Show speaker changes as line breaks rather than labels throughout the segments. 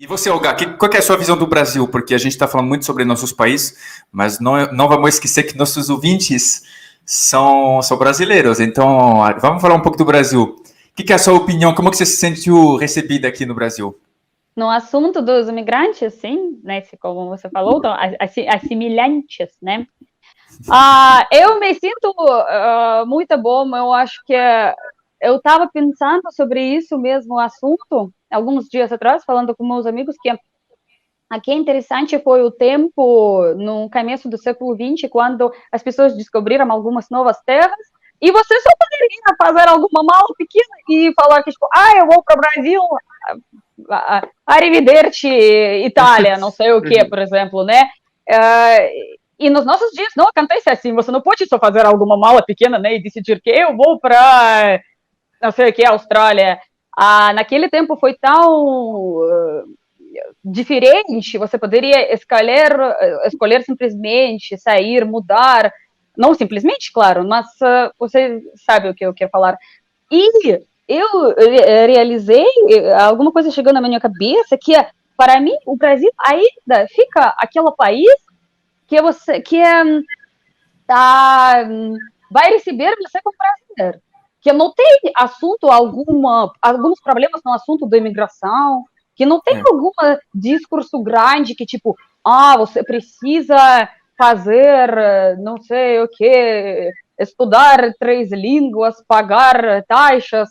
E você, Olga, qual que é a sua visão do Brasil? Porque a gente está falando muito sobre nossos países, mas não vamos esquecer que nossos ouvintes são brasileiros. Então, vamos falar um pouco do Brasil. Que é a sua opinião? Como que você se sentiu recebida aqui no Brasil?
No assunto dos imigrantes, sim, né, como você falou, então, assimilantes, né? Eu me sinto muito bom, eu acho que eu estava pensando sobre isso mesmo assunto, alguns dias atrás, falando com meus amigos, que aqui é interessante foi o tempo no começo do século XX, quando as pessoas descobriram algumas novas terras, e você só poderia fazer alguma mala pequena e falar que, tipo, eu vou para o Brasil, arrivederci, Itália, não sei o que, por exemplo, né? E nos nossos dias não acontece assim, você não pode só fazer alguma mala pequena, né, e decidir que eu vou para, não sei o que, Austrália. Naquele tempo foi tão diferente, você poderia escolher simplesmente sair, mudar, não simplesmente, claro, mas você sabe o que eu quero falar. E eu realizei, alguma coisa chegou na minha cabeça, que para mim o Brasil ainda fica aquele país que você vai receber você como brasileiro. Que não tem assunto alguns problemas no assunto da imigração, que não tem algum discurso grande que tipo, você precisa fazer não sei o que, estudar 3 línguas, pagar taxas,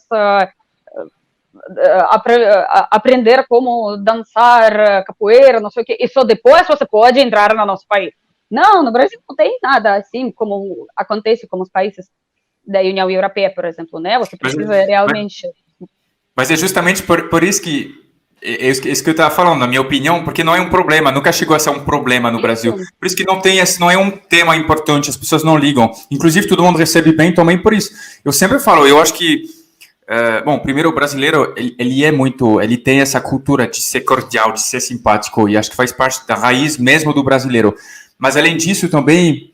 aprender como dançar capoeira, não sei o que, e só depois você pode entrar no nosso país. Não, no Brasil não tem nada assim como acontece com os países da União Europeia, por exemplo, né? Você precisa realmente...
Mas é justamente por isso que isso que eu estava falando, na minha opinião, porque não é um problema, nunca chegou a ser um problema no Brasil.
Isso.
Por isso que não é um tema importante, as pessoas não ligam. Inclusive, todo mundo recebe bem também por isso. Eu sempre falo, eu acho que bom, primeiro o brasileiro, ele tem essa cultura de ser cordial, de ser simpático, e acho que faz parte da raiz mesmo do brasileiro. Mas além disso também,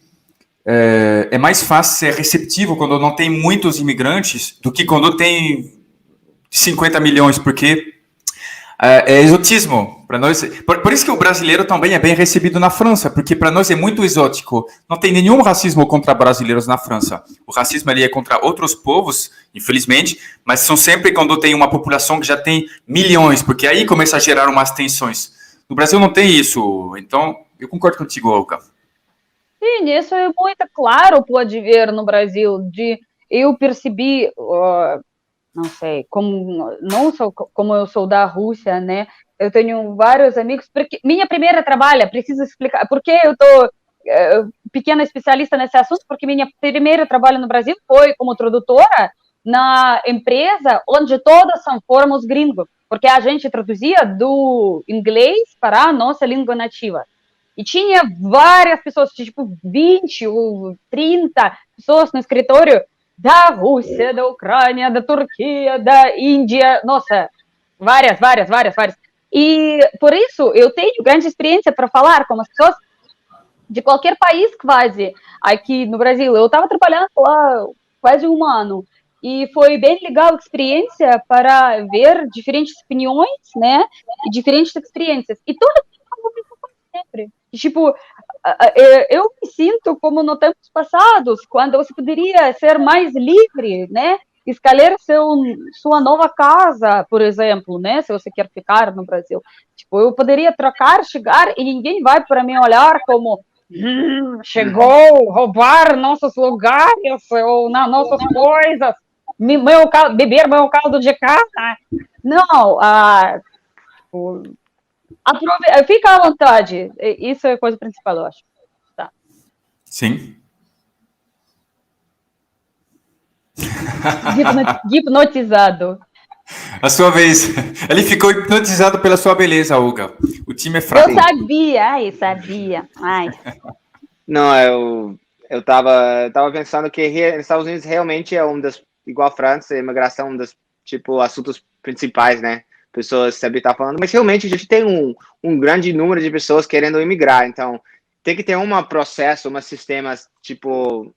é mais fácil ser receptivo quando não tem muitos imigrantes do que quando tem 50 milhões, porque é exotismo para nós. Por isso que o brasileiro também é bem recebido na França, porque para nós é muito exótico. Não tem nenhum racismo contra brasileiros na França. O racismo ali é contra outros povos, infelizmente, mas são sempre quando tem uma população que já tem milhões, porque aí começa a gerar umas tensões. No Brasil não tem isso, então eu concordo contigo, Olga.
Sim, isso é muito claro, pode ver no Brasil. Eu percebi, não sei, como eu sou da Rússia, né? Eu tenho vários amigos, porque minha primeira trabalho, preciso explicar, porque eu tô pequena especialista nesse assunto, porque minha primeira trabalho no Brasil foi como tradutora na empresa onde todas são formos gringos, porque a gente traduzia do inglês para a nossa língua nativa. E tinha várias pessoas, tipo 20 ou 30 pessoas no escritório da Rússia, da Ucrânia, da Turquia, da Índia, nossa, várias. E por isso eu tenho grande experiência para falar com as pessoas de qualquer país quase. Aqui no Brasil, eu estava trabalhando lá quase um ano e foi bem legal a experiência para ver diferentes opiniões, né, e diferentes experiências. E tudo sempre. Tipo, eu me sinto como no tempos passados, quando você poderia ser mais livre, né? Escolher sua nova casa, por exemplo, né? Se você quer ficar no Brasil. Tipo, eu poderia trocar, chegar e ninguém vai para me olhar como chegou roubar nossos lugares ou nossas coisas, beber meu caldo de cana. Não, fica à vontade. Isso é a coisa principal, eu acho. Tá.
Sim.
Hipnotizado.
A sua vez. Ele ficou hipnotizado pela sua beleza, Olga. O time é fraco.
Sabia. Ai.
Não, eu tava pensando que nos Estados Unidos realmente é um das, igual a França, a imigração é um dos, tipo, assuntos principais, né? Pessoas sempre estão falando, mas realmente a gente tem um grande número de pessoas querendo imigrar, então tem que ter um processo, um sistema, tipo,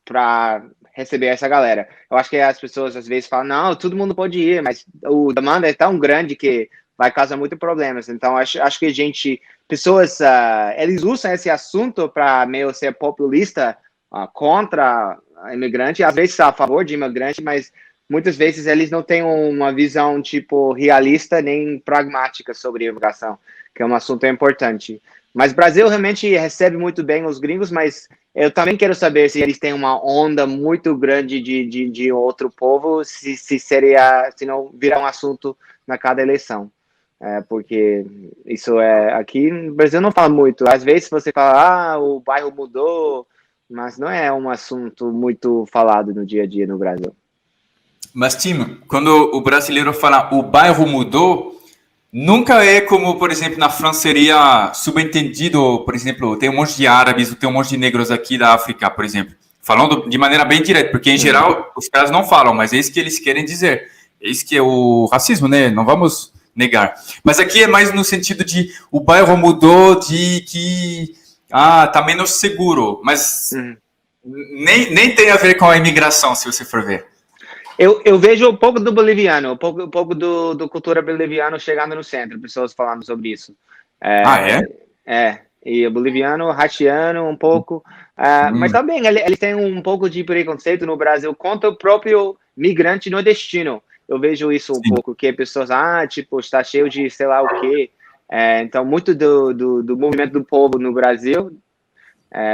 para receber essa galera. Eu acho que as pessoas às vezes falam, não, todo mundo pode ir, mas o demanda é tão grande que vai causar muitos problemas. Então, acho que pessoas, eles usam esse assunto para meio ser populista contra imigrante, às vezes a favor de imigrante, mas muitas vezes eles não têm uma visão, tipo, realista nem pragmática sobre a imigração, que é um assunto importante. Mas o Brasil realmente recebe muito bem os gringos, mas eu também quero saber se eles têm uma onda muito grande de outro povo, se não virar um assunto na cada eleição. Porque isso aqui no Brasil não fala muito. Às vezes você fala, o bairro mudou, mas não é um assunto muito falado no dia a dia no Brasil.
Mas, Tim, quando o brasileiro fala o bairro mudou, nunca é como, por exemplo, na França seria subentendido, por exemplo, tem um monte de árabes, tem um monte de negros aqui da África, por exemplo, falando de maneira bem direta, porque em geral os caras não falam, mas é isso que eles querem dizer. É isso que é o racismo, né? Não vamos negar. Mas aqui é mais no sentido de o bairro mudou, de que tá menos seguro, mas nem tem a ver com a imigração, se você for ver.
Eu vejo um pouco do boliviano, um pouco do cultura boliviano chegando no centro, pessoas falando sobre isso. E o boliviano, haitiano, um pouco. Mas também ele tem um pouco de preconceito no Brasil contra o próprio migrante nordestino. Eu vejo isso um pouco, que pessoas, tipo, está cheio de sei lá o quê. Então, muito do movimento do povo no Brasil,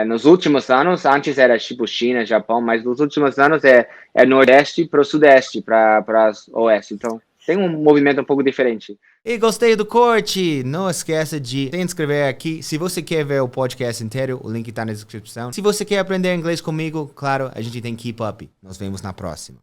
nos últimos anos, antes era tipo China, Japão, mas nos últimos anos é Nordeste para o Sudeste, para Oeste. Então, tem um movimento um pouco diferente.
E gostei do corte? Não esqueça de se inscrever aqui. Se você quer ver o podcast inteiro, o link tá na descrição. Se você quer aprender inglês comigo, claro, a gente tem Keep Up. Nos vemos na próxima.